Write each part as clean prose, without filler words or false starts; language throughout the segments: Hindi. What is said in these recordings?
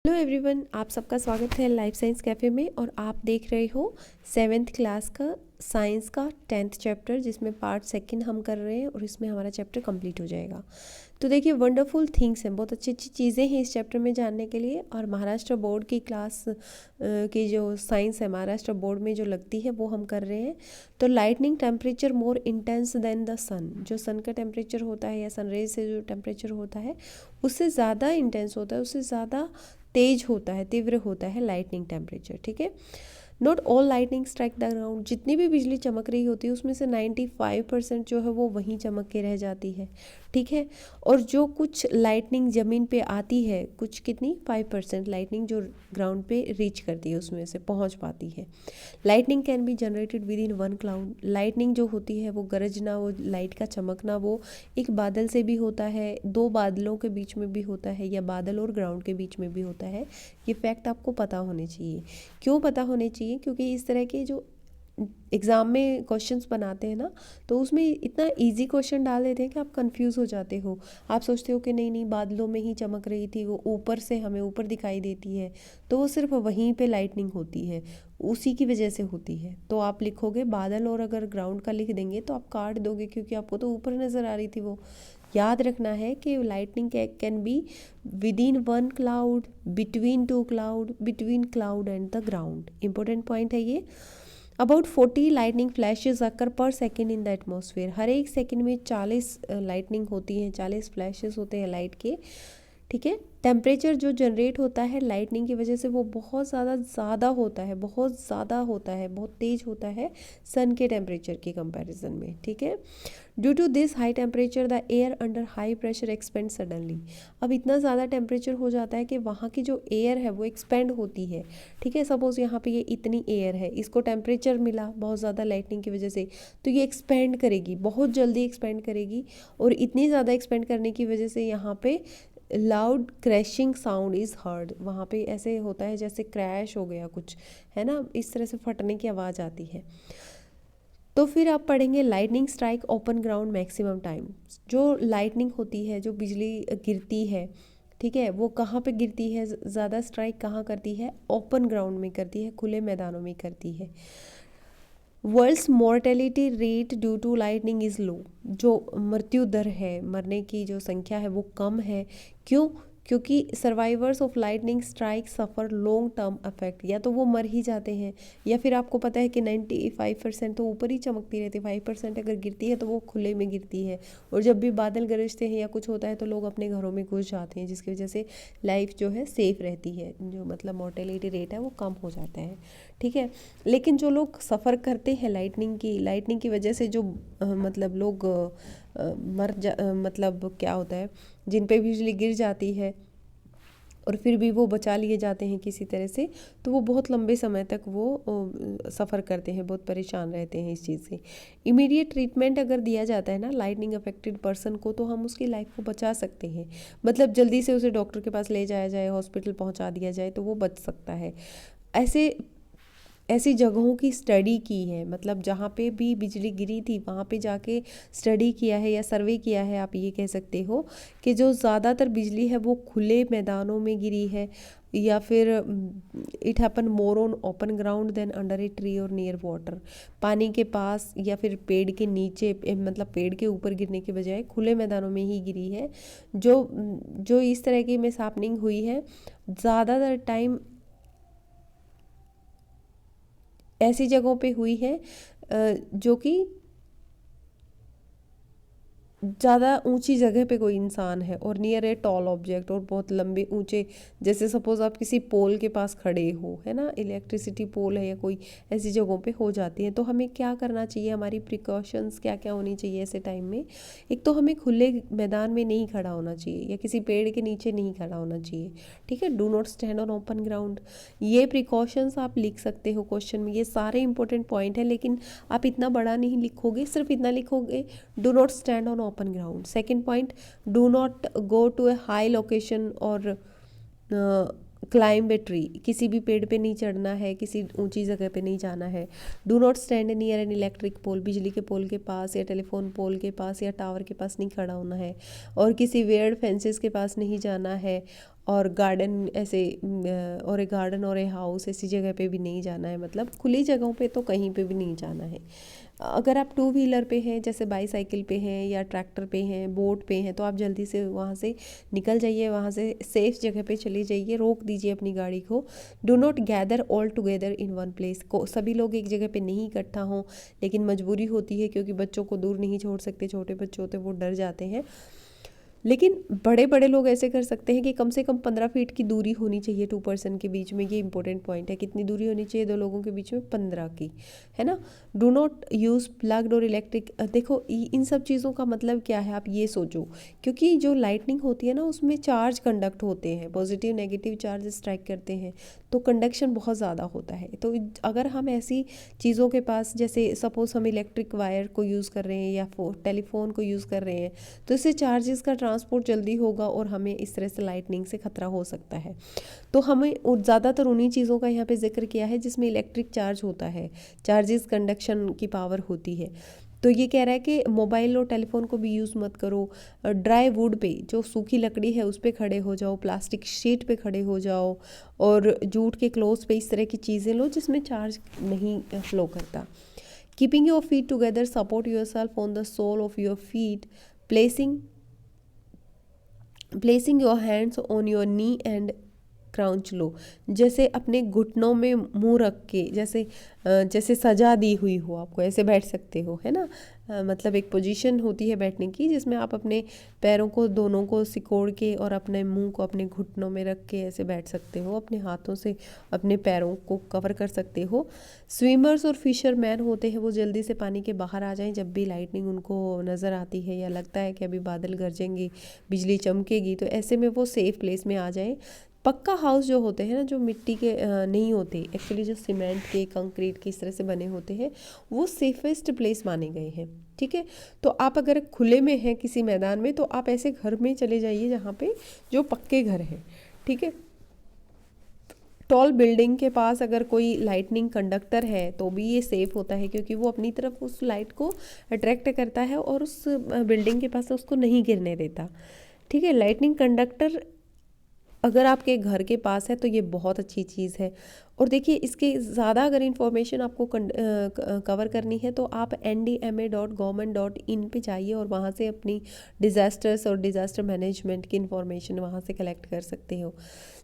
हेलो एवरीवन, आप सबका स्वागत है लाइफ साइंस कैफ़े में। और आप देख रहे हो 7th क्लास का साइंस का 10th चैप्टर, जिसमें पार्ट सेकंड हम कर रहे हैं और इसमें हमारा चैप्टर कंप्लीट हो जाएगा। तो देखिए, वंडरफुल थिंग्स हैं, बहुत अच्छी अच्छी चीज़ें हैं इस चैप्टर में जानने के लिए। और महाराष्ट्र बोर्ड की क्लास की जो साइंस है महाराष्ट्र बोर्ड में जो लगती है वो हम कर रहे हैं। तो lightning temperature more intense than the sun, जो सन का टेम्परेचर होता है या सनरेज से जो टेम्परेचर होता है उससे ज़्यादा इंटेंस होता है, उससे ज़्यादा तेज होता है, तीव्र होता है लाइटनिंग टेम्परेचर। ठीक है। Not all lightning strike the ground, जितनी भी बिजली चमक रही होती है उसमें से 95% जो है वो वहीं चमक के रह जाती है। ठीक है। और जो कुछ लाइटनिंग ज़मीन पे आती है, कुछ कितनी 5% लाइटनिंग जो ग्राउंड पे रीच करती है उसमें से पहुंच पाती है। Lightning can be generated with in one cloud, lightning जो होती है वो गरजना, वो लाइट का चमकना वो एक बादल से भी होता है, दो बादलों के बीच में भी होता है, या बादल और ग्राउंड के बीच में भी होता है। ये फैक्ट आपको पता होने चाहिए। क्यों पता होने चाहिए? क्योंकि इस तरह के जो एग्ज़ाम में क्वेश्चंस बनाते हैं ना, तो उसमें इतना इजी क्वेश्चन डाल देते हैं कि आप कंफ्यूज हो जाते हो। आप सोचते हो कि नहीं नहीं, बादलों में ही चमक रही थी, वो ऊपर से हमें ऊपर दिखाई देती है, तो वो सिर्फ वहीं पे लाइटनिंग होती है, उसी की वजह से होती है। तो आप लिखोगे बादल, और अगर ग्राउंड का लिख देंगे तो आप काट दोगे, क्योंकि आपको तो ऊपर नज़र आ रही थी वो। याद रखना है कि lightning can be with in one cloud, between two cloud, between cloud and the ground. Important point है ये। अबाउट 40 लाइटनिंग फ्लैशेज अकर पर सेकेंड इन द एटमॉस्फेयर, हर एक सेकेंड में 40 लाइटनिंग होती हैं, 40 फ्लैशेज होते हैं लाइट के। ठीक है। टेम्परेचर जो जनरेट होता है लाइटनिंग की वजह से वो बहुत ज़्यादा होता है, बहुत ज़्यादा होता है, बहुत तेज़ होता है सन के टेम्परेचर के कंपैरिजन में। ठीक है। Due to this high temperature the air under high pressure expand suddenly, अब इतना ज़्यादा टेम्परेचर हो जाता है कि वहाँ की जो एयर है वो एक्सपेंड होती है। ठीक है। सपोज़ यहाँ पे ये इतनी एयर है, इसको टेम्परेचर मिला बहुत ज़्यादा लाइटनिंग की वजह से, तो ये एक्सपेंड करेगी, बहुत जल्दी एक्सपेंड करेगी। और इतनी ज़्यादा एक्सपेंड करने की वजह से यहाँ पे loud crashing sound is heard, वहाँ पे ऐसे होता है जैसे क्रैश हो गया कुछ, है ना, इस तरह से फटने की आवाज़ आती है। तो फिर आप पढ़ेंगे lightning strike open ground maximum time, जो लाइटनिंग होती है, जो बिजली गिरती है, ठीक है, वो कहाँ पे गिरती है, ज़्यादा स्ट्राइक कहाँ करती है? ओपन ग्राउंड में करती है, खुले मैदानों में करती है। World's mortality rate due to lightning is low, जो मृत्यु दर है, मरने की जो संख्या है वो कम है। क्यों? क्योंकि survivors of lightning strike suffer long term effect, या तो वो मर ही जाते हैं, या फिर आपको पता है कि 95% तो ऊपर ही चमकती रहती है, 5% अगर गिरती है तो वो खुले में गिरती है। और जब भी बादल गरजते हैं या कुछ होता है तो लोग अपने घरों में घुस जाते हैं, जिसकी वजह से लाइफ जो है सेफ रहती है, जो मतलब मोर्टेलिटी रेट है वो कम हो जाता है। ठीक है। लेकिन जो लोग सफ़र करते हैं लाइटनिंग की वजह से, जो मतलब लोग मतलब क्या होता है, जिन पे बिजली गिर जाती है और फिर भी वो बचा लिए जाते हैं किसी तरह से, तो वो बहुत लंबे समय तक वो सफ़र करते हैं, बहुत परेशान रहते हैं इस चीज़ से। इमीडिएट ट्रीटमेंट अगर दिया जाता है ना लाइटनिंग अफेक्टेड पर्सन को, तो हम उसकी लाइफ को बचा सकते हैं। मतलब जल्दी से उसे डॉक्टर के पास ले जाया जाए, हॉस्पिटल पहुंचा दिया जाए, तो वो बच सकता है। ऐसे ऐसी जगहों की स्टडी की है, मतलब जहाँ पे भी बिजली गिरी थी वहाँ पे जाके स्टडी किया है या सर्वे किया है, आप ये कह सकते हो कि जो ज़्यादातर बिजली है वो खुले मैदानों में गिरी है, या फिर it happen more on open ground than under a tree और नियर वाटर, पानी के पास या फिर पेड़ के नीचे, मतलब पेड़ के ऊपर गिरने के बजाय खुले मैदानों में ही गिरी है। जो जो इस तरह की मिसहैपनिंग हुई है ज़्यादातर टाइम ऐसी जगहों पे हुई है जो कि ज़्यादा ऊंची जगह पे कोई इंसान है और नियर ए टॉल ऑब्जेक्ट, और बहुत लंबे ऊंचे, जैसे सपोज आप किसी पोल के पास खड़े हो, है ना, इलेक्ट्रिसिटी पोल है या कोई ऐसी जगहों पे हो जाती है। तो हमें क्या करना चाहिए, हमारी प्रिकॉशंस क्या क्या होनी चाहिए ऐसे टाइम में? एक तो हमें खुले मैदान में नहीं खड़ा होना चाहिए, या किसी पेड़ के नीचे नहीं खड़ा होना चाहिए। ठीक है। Do not stand on open ground, ये प्रिकॉशंस आप लिख सकते हो क्वेश्चन में, ये सारे इंपॉर्टेंट पॉइंट है। लेकिन आप इतना बड़ा नहीं लिखोगे, सिर्फ इतना लिखोगे, do not stand on open ground. Second point, do not go to a high location और क्लाइंब ए ट्री, किसी भी पेड़ पे नहीं चढ़ना है, किसी ऊंची जगह पे नहीं जाना है। Do not stand near an electric pole, बिजली के पोल के पास या टेलीफोन पोल के पास या टावर के पास नहीं खड़ा होना है, और किसी वेयर्ड फेंसेस के पास नहीं जाना है, और गार्डन ऐसे और एक गार्डन और ए हाउस ऐसी जगह पे भी नहीं जाना है, मतलब खुली जगहों पे तो कहीं पे भी नहीं जाना है। अगर आप टू व्हीलर पे हैं, जैसे बाईसाइकिल पे हैं या ट्रैक्टर पे हैं, बोट पे हैं, तो आप जल्दी से वहाँ से निकल जाइए, वहाँ से सेफ जगह पे चले जाइए, रोक दीजिए अपनी गाड़ी को। Do not gather all together in one place. को सभी लोग एक जगह पे नहीं इकट्ठा हों, लेकिन मजबूरी होती है क्योंकि बच्चों को दूर नहीं छोड़ सकते, छोटे बच्चे होते वो डर जाते हैं। लेकिन बड़े बड़े लोग ऐसे कर सकते हैं कि कम से कम 15 फीट की दूरी होनी चाहिए टू पर्सन के बीच में। ये इंपॉर्टेंट पॉइंट है, कितनी दूरी होनी चाहिए दो लोगों के बीच में, 15 की, है ना। डू नॉट यूज़ प्लग्ड और इलेक्ट्रिक। देखो इन सब चीज़ों का मतलब क्या है, आप ये सोचो, क्योंकि जो लाइटनिंग होती है ना उसमें चार्ज कंडक्ट होते हैं, पॉजिटिव नेगेटिव चार्ज स्ट्राइक करते हैं, तो कंडक्शन बहुत ज़्यादा होता है। तो अगर हम ऐसी चीज़ों के पास, जैसे सपोज़ हम इलेक्ट्रिक वायर को यूज़ कर रहे हैं या टेलीफोन को यूज़ कर रहे हैं, तो इससे चार्जेस का ट्रांसपोर्ट जल्दी होगा और हमें इस तरह से लाइटनिंग से खतरा हो सकता है। तो हमें ज़्यादातर उन्हीं चीज़ों का यहाँ पे जिक्र किया है जिसमें इलेक्ट्रिक चार्ज होता है, चार्जेस कंडक्शन की पावर होती है। तो ये कह रहा है कि मोबाइल और टेलीफोन को भी यूज़ मत करो। ड्राई वुड पे, जो सूखी लकड़ी है उस पे खड़े हो जाओ, प्लास्टिक शीट पे खड़े हो जाओ, और जूट के क्लोथ्स पे इस तरह की चीज़ें लो जिसमें चार्ज नहीं फ्लो करता। Keeping your feet together, support yourself on the sole of your feet, placing your hands on your knee and crouch low. जैसे अपने घुटनों में मुंह रख के, जैसे सजा दी हुई हो, आपको ऐसे बैठ सकते हो, है ना। मतलब एक पोजीशन होती है बैठने की जिसमें आप अपने पैरों को दोनों को सिकोड़ के और अपने मुंह को अपने घुटनों में रख के ऐसे बैठ सकते हो, अपने हाथों से अपने पैरों को कवर कर सकते हो। स्विमर्स और फिशरमैन होते हैं, वो जल्दी से पानी के बाहर आ जाएं जब भी लाइटनिंग उनको नज़र आती है या लगता है कि अभी बादल गरजेंगे, बिजली चमकेगी, तो ऐसे में वो सेफ प्लेस में आ जाएं। पक्का हाउस जो होते हैं ना, जो मिट्टी के नहीं होते एक्चुअली, जो सीमेंट के, कंक्रीट के इस तरह से बने होते हैं, वो सेफेस्ट प्लेस माने गए हैं, ठीक है। तो आप अगर खुले में हैं किसी मैदान में, तो आप ऐसे घर में चले जाइए जहाँ पे जो पक्के घर हैं, ठीक है। टॉल बिल्डिंग के पास अगर कोई लाइटनिंग कंडक्टर है तो भी ये सेफ होता है, क्योंकि वो अपनी तरफ उस लाइट को अट्रैक्ट करता है और उस बिल्डिंग के पास उसको नहीं गिरने देता, ठीक है। लाइटनिंग कंडक्टर अगर आपके घर के पास है तो ये बहुत अच्छी चीज़ है। और देखिए, इसके ज़्यादा अगर इन्फॉर्मेशन आपको कवर करनी है तो आप ndma.government.in पे जाइए और वहाँ से अपनी डिज़ास्टर्स और डिज़ास्टर मैनेजमेंट की इन्फॉर्मेशन वहाँ से कलेक्ट कर सकते हो।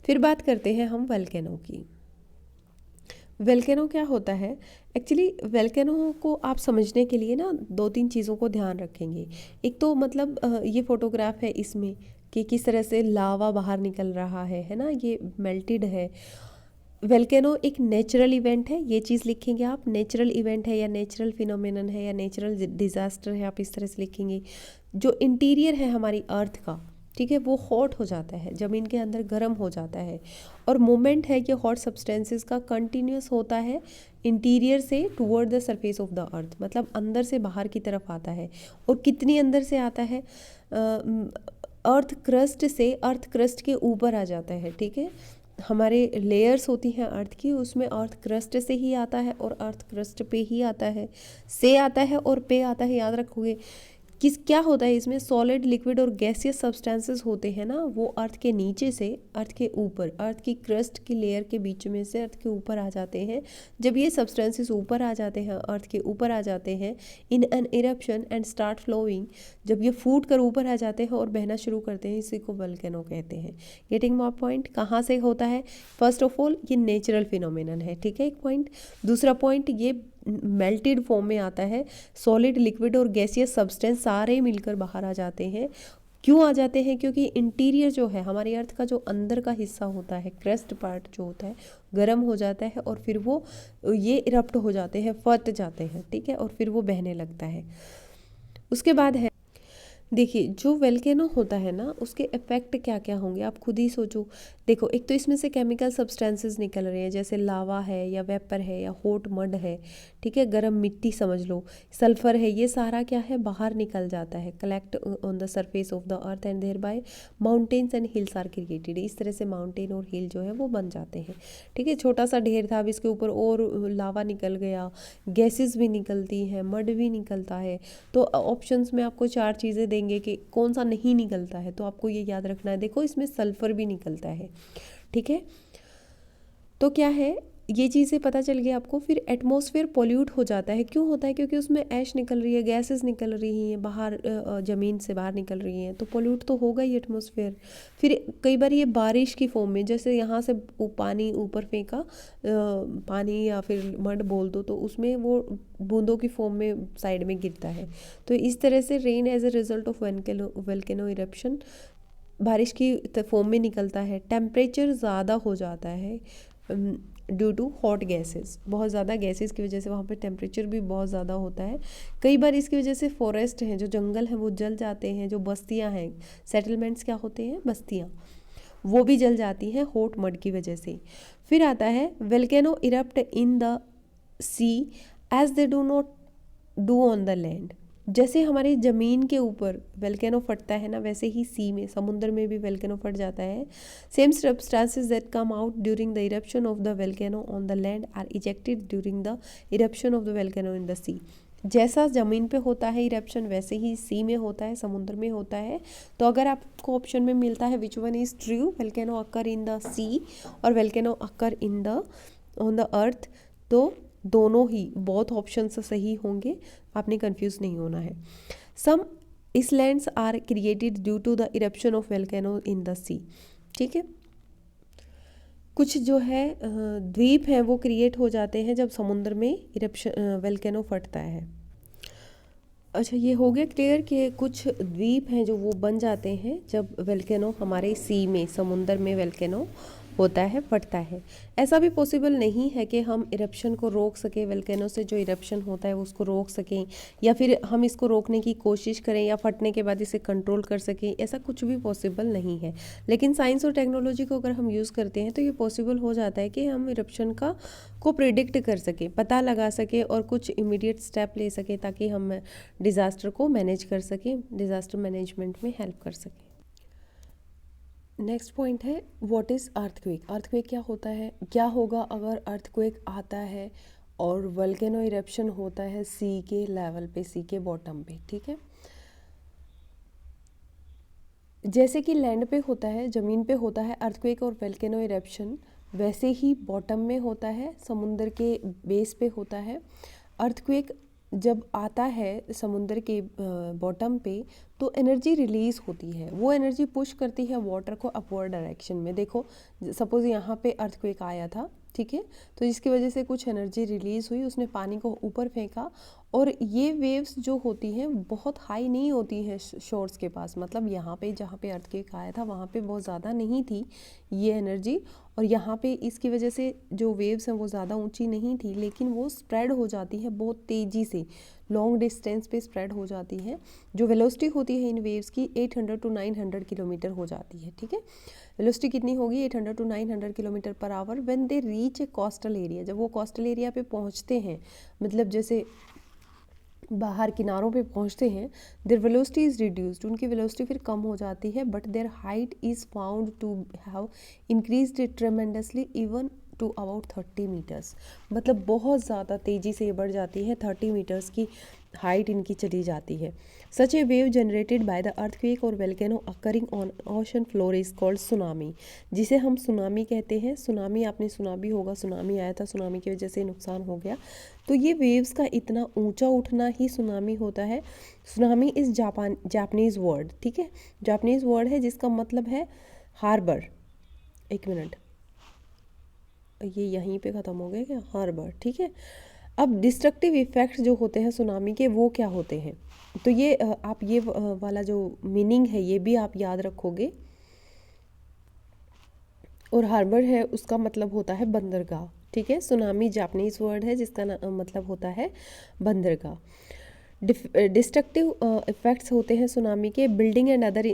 फिर बात करते हैं हम वोल्केनो की। वोल्केनो क्या होता है? एक्चुअली वोल्केनो को आप समझने के लिए ना 2-3 चीज़ों को ध्यान रखेंगे। एक तो मतलब ये फोटोग्राफ है इसमें कि किस तरह से लावा बाहर निकल रहा है ना, ये मेल्टेड है। वोल्केनो एक नेचुरल इवेंट है, ये चीज़ लिखेंगे आप, नेचुरल इवेंट है या नेचुरल फिनोमेनन है या नेचुरल डिज़ास्टर है, आप इस तरह से लिखेंगे। जो इंटीरियर है हमारी अर्थ का, ठीक है, वो हॉट हो जाता है, ज़मीन के अंदर गर्म हो जाता है, और मोमेंट है कि हॉट सब्सटेंसेस का कंटिन्यूस होता है इंटीरियर से toward the surface of the अर्थ, मतलब अंदर से बाहर की तरफ आता है। और कितनी अंदर से आता है? अर्थ क्रस्ट से अर्थ क्रस्ट के ऊपर आ जाता है, ठीक है। हमारे लेयर्स होती हैं अर्थ की, उसमें अर्थ क्रस्ट से ही आता है और अर्थ क्रस्ट पे ही आता है, से आता है और पे आता है, याद रखोगे। क्या होता है इसमें? सॉलिड, लिक्विड और गैसियस सब्सटेंसेस होते हैं ना, वो अर्थ के नीचे से अर्थ के ऊपर, अर्थ की क्रस्ट की लेयर के बीच में से अर्थ के ऊपर आ जाते हैं। जब ये सब्सटेंसेस ऊपर आ जाते हैं, अर्थ के ऊपर आ जाते हैं in an eruption and start flowing, जब ये फूट कर ऊपर आ जाते हैं और बहना शुरू करते हैं, इसी को वोल्केनो कहते हैं। Getting my point? कहाँ से होता है? फर्स्ट ऑफ ऑल ये नेचुरल फिनोमेनन है, ठीक है, एक पॉइंट। दूसरा पॉइंट, ये मेल्टेड फॉर्म में आता है, सॉलिड, लिक्विड और गैसियस सब्सटेंस सारे मिलकर बाहर आ जाते हैं। क्यों आ जाते हैं? क्योंकि इंटीरियर जो है हमारी अर्थ का, जो अंदर का हिस्सा होता है, क्रस्ट पार्ट जो होता है, गर्म हो जाता है और फिर वो ये इरप्ट हो जाते हैं, फट जाते हैं, ठीक है, और फिर वो बहने लगता है। उसके बाद है, देखिए, जो वोल्केनो होता है ना, उसके इफ़ेक्ट क्या क्या होंगे आप खुद ही सोचो। देखो, एक तो इसमें से केमिकल सब्सटेंसेस निकल रहे हैं, जैसे लावा है या वेपर है या हॉट मड है, ठीक है, गर्म मिट्टी समझ लो, सल्फर है, ये सारा क्या है, बाहर निकल जाता है, collect on the surface of the earth and thereby mountains and hills are created. इस तरह से माउंटेन और हिल जो है वो बन जाते हैं, ठीक है। छोटा सा ढेर था, अब इसके ऊपर और लावा निकल गया, गैसेस भी निकलती हैं, मड भी निकलता है। तो ऑप्शंस में आपको 4 चीज़ें पढ़ेंगे कि कौन सा नहीं निकलता है, तो आपको ये याद रखना है। देखो इसमें सल्फर भी निकलता है, ठीक है। तो क्या है, ये चीज़ें पता चल गई आपको। फिर एटमॉस्फेयर पोल्यूट हो जाता है, क्यों होता है? क्योंकि उसमें ऐश निकल रही है, गैसेस निकल रही हैं बाहर, ज़मीन से बाहर निकल रही हैं, तो पोल्यूट तो होगा ही एटमॉस्फेयर। फिर कई बार ये बारिश की फॉर्म में, जैसे यहाँ से पानी ऊपर फेंका, पानी या फिर मड बोल दो, तो उसमें वो बूंदों की फॉर्म में साइड में गिरता है। तो इस तरह से rain as a result of volcano eruption बारिश की फॉर्म में निकलता है। टेम्परेचर ज़्यादा हो जाता है ड्यू टू हॉट गैसेस, बहुत ज़्यादा गैसेस की वजह से वहाँ पे टेम्परेचर भी बहुत ज़्यादा होता है। कई बार इसकी वजह से फॉरेस्ट हैं, जो जंगल हैं, वो जल जाते हैं। जो बस्तियाँ हैं, सेटलमेंट्स क्या होते हैं, बस्तियाँ, वो भी जल जाती हैं हॉट मड की वजह से। फिर आता है volcano erupt in the sea as they do not do on the land. जैसे हमारी ज़मीन के ऊपर वोल्केनो फटता है ना, वैसे ही सी में, समुद्र में भी वोल्केनो फट जाता है। Same substances that come out during the eruption of the volcano on the land are ejected during the eruption of the volcano in the sea. जैसा ज़मीन पे होता है इरप्शन, वैसे ही सी में होता है, समुद्र में होता है। तो अगर आपको ऑप्शन में मिलता है which one is true, volcano occur in the sea और volcano occur in the on the earth, तो दोनों ही बोथ ऑप्शन सही होंगे, आपने कंफ्यूज नहीं होना है। Some islands are created due to the eruption of volcano in the sea, ठीक है। कुछ जो है द्वीप हैं वो क्रिएट हो जाते हैं जब समुद्र में इरप्शन वोल्केनो फटता है। अच्छा, ये हो गया क्लियर कि कुछ द्वीप हैं जो वो बन जाते हैं जब वोल्केनो हमारे सी में, समुद्र में वोल्केनो होता है, फटता है। ऐसा भी पॉसिबल नहीं है कि हम इरप्शन को रोक सकें, वोल्केनो से जो इरप्शन होता है उसको रोक सकें, या फिर हम इसको रोकने की कोशिश करें या फटने के बाद इसे कंट्रोल कर सकें। ऐसा कुछ भी पॉसिबल नहीं है। लेकिन साइंस और टेक्नोलॉजी को अगर हम यूज़ करते हैं तो ये पॉसिबल हो जाता है कि हम इरप्शन को प्रिडिक्ट कर सकें, पता लगा सकें और कुछ इमीडिएट स्टेप ले सकें, ताकि हम डिज़ास्टर को मैनेज कर सकें, डिज़ास्टर मैनेजमेंट में हेल्प कर सकें। नेक्स्ट पॉइंट है व्हाट इज़ अर्थक्वेक। अर्थक्वेक क्या होता है? क्या होगा अगर अर्थक्वेक आता है और वोल्केनो इरप्शन होता है सी के लेवल पे, सी के बॉटम पे, ठीक है। जैसे कि लैंड पे होता है, ज़मीन पे होता है अर्थक्वेक और वोल्केनो इरप्शन, वैसे ही बॉटम में होता है, समुद्र के बेस पे होता है। अर्थक्वेक जब आता है समुद्र के बॉटम पे, तो एनर्जी रिलीज़ होती है। वो एनर्जी पुश करती है वाटर को अपवर्ड डायरेक्शन में। देखो सपोज़ यहाँ पे अर्थक्वेक आया था, ठीक है, तो जिसकी वजह से कुछ एनर्जी रिलीज़ हुई, उसने पानी को ऊपर फेंका, और ये वेव्स जो होती हैं बहुत हाई नहीं होती हैं शोर्स के पास। मतलब यहाँ पे जहाँ पे अर्थक्वेक आया था वहाँ पे बहुत ज़्यादा नहीं थी ये एनर्जी, और यहाँ पे इसकी वजह से जो वेव्स हैं वो ज़्यादा ऊंची नहीं थी, लेकिन वो स्प्रेड हो जाती है बहुत तेज़ी से, लॉन्ग डिस्टेंस पे स्प्रेड हो जाती है। जो वेलोसिटी होती है इन वेव्स की 800 to 900 किलोमीटर हो जाती है, ठीक है। वेलोसिटी कितनी होगी? 800 to 900 kilometre per hour when they reach a coastal area. जब वो कोस्टल एरिया पे पहुँचते हैं, मतलब जैसे बाहर किनारों पे पहुँचते हैं, देयर वेलोसिटी इज़ रिड्यूस्ड, उनकी वेलोसिटी फिर कम हो जाती है, but their height is found to have increased tremendously even to about 30 meters. मतलब बहुत ज़्यादा तेज़ी से ये बढ़ जाती है, 30 मीटर्स की हाइट इनकी चली जाती है। Such a wave generated by the earthquake और volcano occurring on ocean floor is called tsunami, जिसे हम सुनामी कहते हैं। सुनामी आपने सुना भी होगा, सुनामी आया था, सुनामी की वजह से नुकसान हो गया। तो ये वेव्स का इतना ऊंचा उठना ही सुनामी होता है। सुनामी इज़ जापानीज़ वर्ड, ठीक है, जापानीज़ वर्ड है जिसका मतलब है हार्बर। एक मिनट, ये यहीं पे ख़त्म हो गया क्या? हार्बर, ठीक है। अब डिस्ट्रक्टिव इफ़ेक्ट्स जो होते हैं सुनामी के, वो क्या होते हैं? तो ये आप ये वाला जो मीनिंग है ये भी आप याद रखोगे। और हार्बर है उसका मतलब होता है बंदरगाह, ठीक है। सुनामी जापानीज़ वर्ड है जिसका मतलब होता है बंदरगाह। डिस्ट्रक्टिव इफ़ेक्ट्स होते हैं सुनामी के, building and other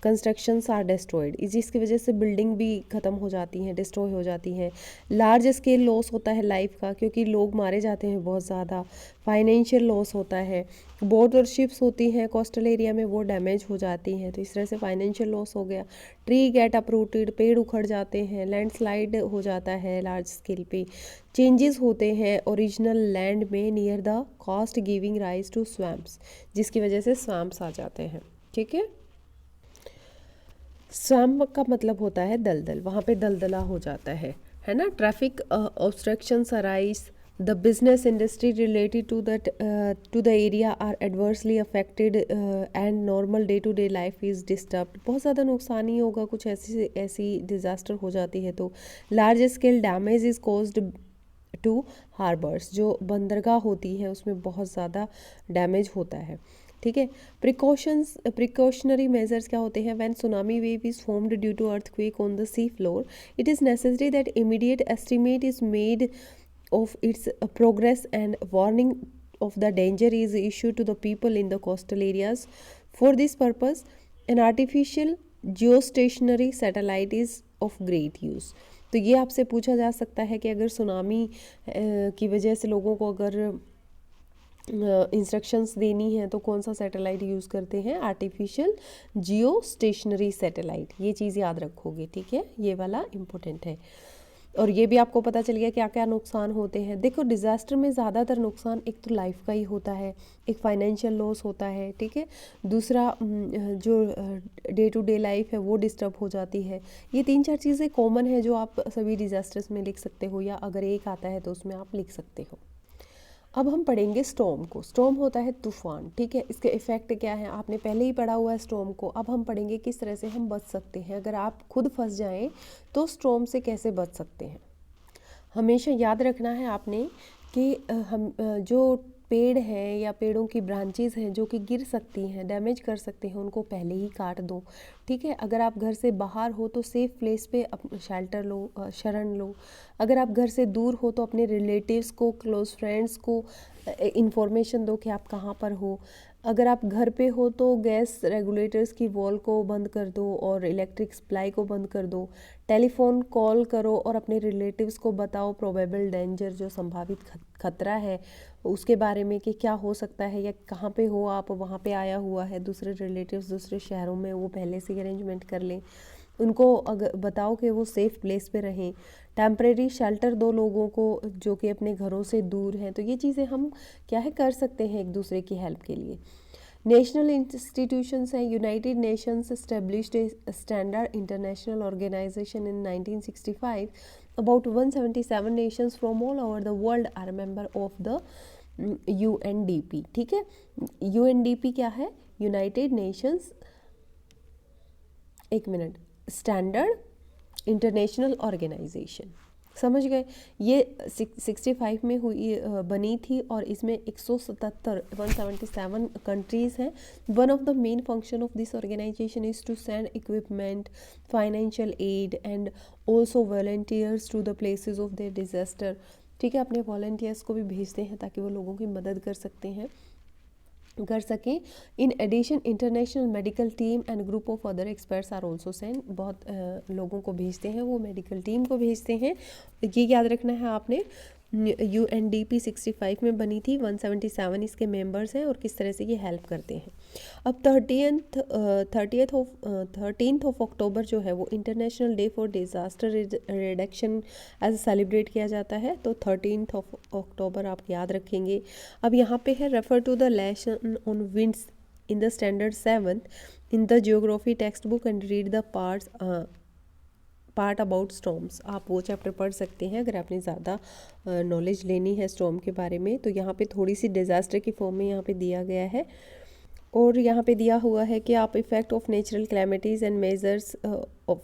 constructions are destroyed, जिसकी वजह से बिल्डिंग भी ख़त्म हो जाती हैं, डिस्ट्रॉय हो जाती हैं। लार्ज स्केल लॉस होता है लाइफ का, क्योंकि लोग मारे जाते हैं बहुत ज़्यादा। फाइनेंशियल लॉस होता है। बोट और शिप्स होती हैं कोस्टल एरिया में, वो डैमेज हो जाती हैं, तो इस तरह से फाइनेंशियल लॉस हो गया। ट्री गेट अपरूटेड, पेड़ उखड़ जाते हैं। लैंडस्लाइड हो जाता है लार्ज स्केल पे। चेंजेस होते हैं ओरिजिनल लैंड में near the coast, giving rise to swamps, जिसकी वजह से स्वैम्प्स आ जाते हैं। ठीक है, स्वैम्प का मतलब होता है दलदल, वहाँ पे दलदला हो जाता है ना। Traffic obstructions arise, the business industry related to the area are adversely affected and normal day to day life is disturbed. बहुत ज़्यादा नुकसान ही होगा, कुछ ऐसी डिज़ास्टर हो जाती है तो। Large scale damage is caused to harbours, जो बंदरगाह होती है उसमें बहुत ज़्यादा डैमेज होता है। ठीक है, प्रिकॉशनरी मेजर्स क्या होते हैं? When tsunami wave is formed due to earthquake on the sea floor, it is necessary that immediate estimate is made of its progress and warning of the danger is issued to the people in the coastal areas. For this purpose, an artificial geostationary satellite is of great use. तो ये आपसे पूछा जा सकता है कि अगर सुनामी की वजह से लोगों को अगर इंस्ट्रक्शंस देनी है तो कौन सा सैटेलाइट यूज़ करते हैं? आर्टिफिशियल जियो स्टेशनरी सैटेलाइट। ये चीज़ याद रखोगे, ठीक है, ये वाला इम्पोर्टेंट है। और ये भी आपको पता चल गया क्या क्या नुकसान होते हैं। देखो, डिज़ास्टर में ज़्यादातर नुकसान एक तो लाइफ का ही होता है, एक फाइनेंशियल लॉस होता है, ठीक है, दूसरा जो डे टू डे लाइफ है वो डिस्टर्ब हो जाती है। ये 3-4 चीज़ें कॉमन है जो आप सभी डिज़ास्टर्स में लिख सकते हो, या अगर एक आता है तो उसमें आप लिख सकते हो। अब हम पढ़ेंगे स्टॉर्म को। स्टॉर्म होता है तूफान, ठीक है, इसके इफ़ेक्ट क्या है आपने पहले ही पढ़ा हुआ है स्टॉर्म को। अब हम पढ़ेंगे किस तरह से हम बच सकते हैं। अगर आप खुद फंस जाएं तो स्टॉर्म से कैसे बच सकते हैं। हमेशा याद रखना है आपने कि हम जो पेड़ हैं या पेड़ों की ब्रांचेस हैं जो कि गिर सकती हैं, डैमेज कर सकते हैं, उनको पहले ही काट दो, ठीक है। अगर आप घर से बाहर हो तो सेफ़ प्लेस पे शेल्टर लो, शरण लो। अगर आप घर से दूर हो तो अपने रिलेटिव्स को, क्लोज फ्रेंड्स को इन्फॉर्मेशन दो कि आप कहाँ पर हो। अगर आप घर पे हो तो गैस रेगुलेटर्स की वॉल को बंद कर दो और इलेक्ट्रिक सप्लाई को बंद कर दो। टेलीफोन कॉल करो और अपने रिलेटिव्स को बताओ प्रोबेबल डेंजर, जो संभावित खतरा है उसके बारे में कि क्या हो सकता है, या कहाँ पे हो आप, वहाँ पे आया हुआ है दूसरे रिलेटिव्स दूसरे शहरों में, वो पहले से अरेंजमेंट कर लें। उनको अगर बताओ कि वो सेफ़ प्लेस पे रहें। टेम्परेरी शेल्टर दो लोगों को जो कि अपने घरों से दूर हैं। तो ये चीज़ें हम क्या है कर सकते हैं एक दूसरे की हेल्प के लिए। नेशनल इंस्टीट्यूशंस हैं। United Nations established a standard international organisation in 1965। About 177 nations from all over the world are member of the UNDP, ठीक है। UNDP क्या है? यूनाइटेड नेशंस, एक मिनट, स्टैंडर्ड इंटरनेशनल ऑर्गेनाइजेशन, समझ गए। ये 65 में हुई बनी थी और इसमें 177 कंट्रीज़ हैं। One of the main function of this organisation is to send equipment, financial aid and also volunteers to the places of their disaster, ठीक है। अपने वॉलंटियर्स को भी भेजते हैं ताकि वो लोगों की मदद कर सकें। In addition international medical team and group of other experts are also send. बहुत लोगों को भेजते हैं, वो मेडिकल टीम को भेजते हैं। ये याद रखना है आपने। UNDP 65 में बनी थी, 177 इसके मेंबर्स हैं और किस तरह से ये हेल्प करते हैं। अब 13th ऑफ अक्टूबर जो है वो international day for disaster reduction as celebrate किया जाता है। तो 13th ऑफ अक्टूबर आप याद रखेंगे। अब यहाँ पे है refer to the lesson on winds in the standard 7th in the geography text book and read the part about storms. आप वो चैप्टर पढ़ सकते हैं अगर आपने ज़्यादा नॉलेज लेनी है स्टॉर्म के बारे में। तो यहाँ पे थोड़ी सी डिज़ास्टर की फॉर्म में यहाँ पे दिया गया है और यहाँ पे दिया हुआ है कि आप effect of natural calamities and measures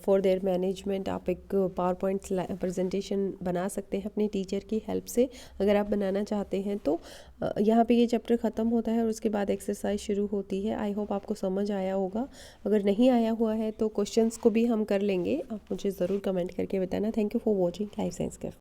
for their management. आप एक पावर पॉइंट प्रेजेंटेशन बना सकते हैं अपने टीचर की हेल्प से, अगर आप बनाना चाहते हैं तो। यहाँ पे ये चैप्टर ख़त्म होता है और उसके बाद एक्सरसाइज शुरू होती है। आई होप आपको समझ आया होगा। अगर नहीं आया हुआ है तो क्वेश्चंस को भी हम कर लेंगे। आप मुझे ज़रूर कमेंट करके बताना। Thank you for watching life science cafe.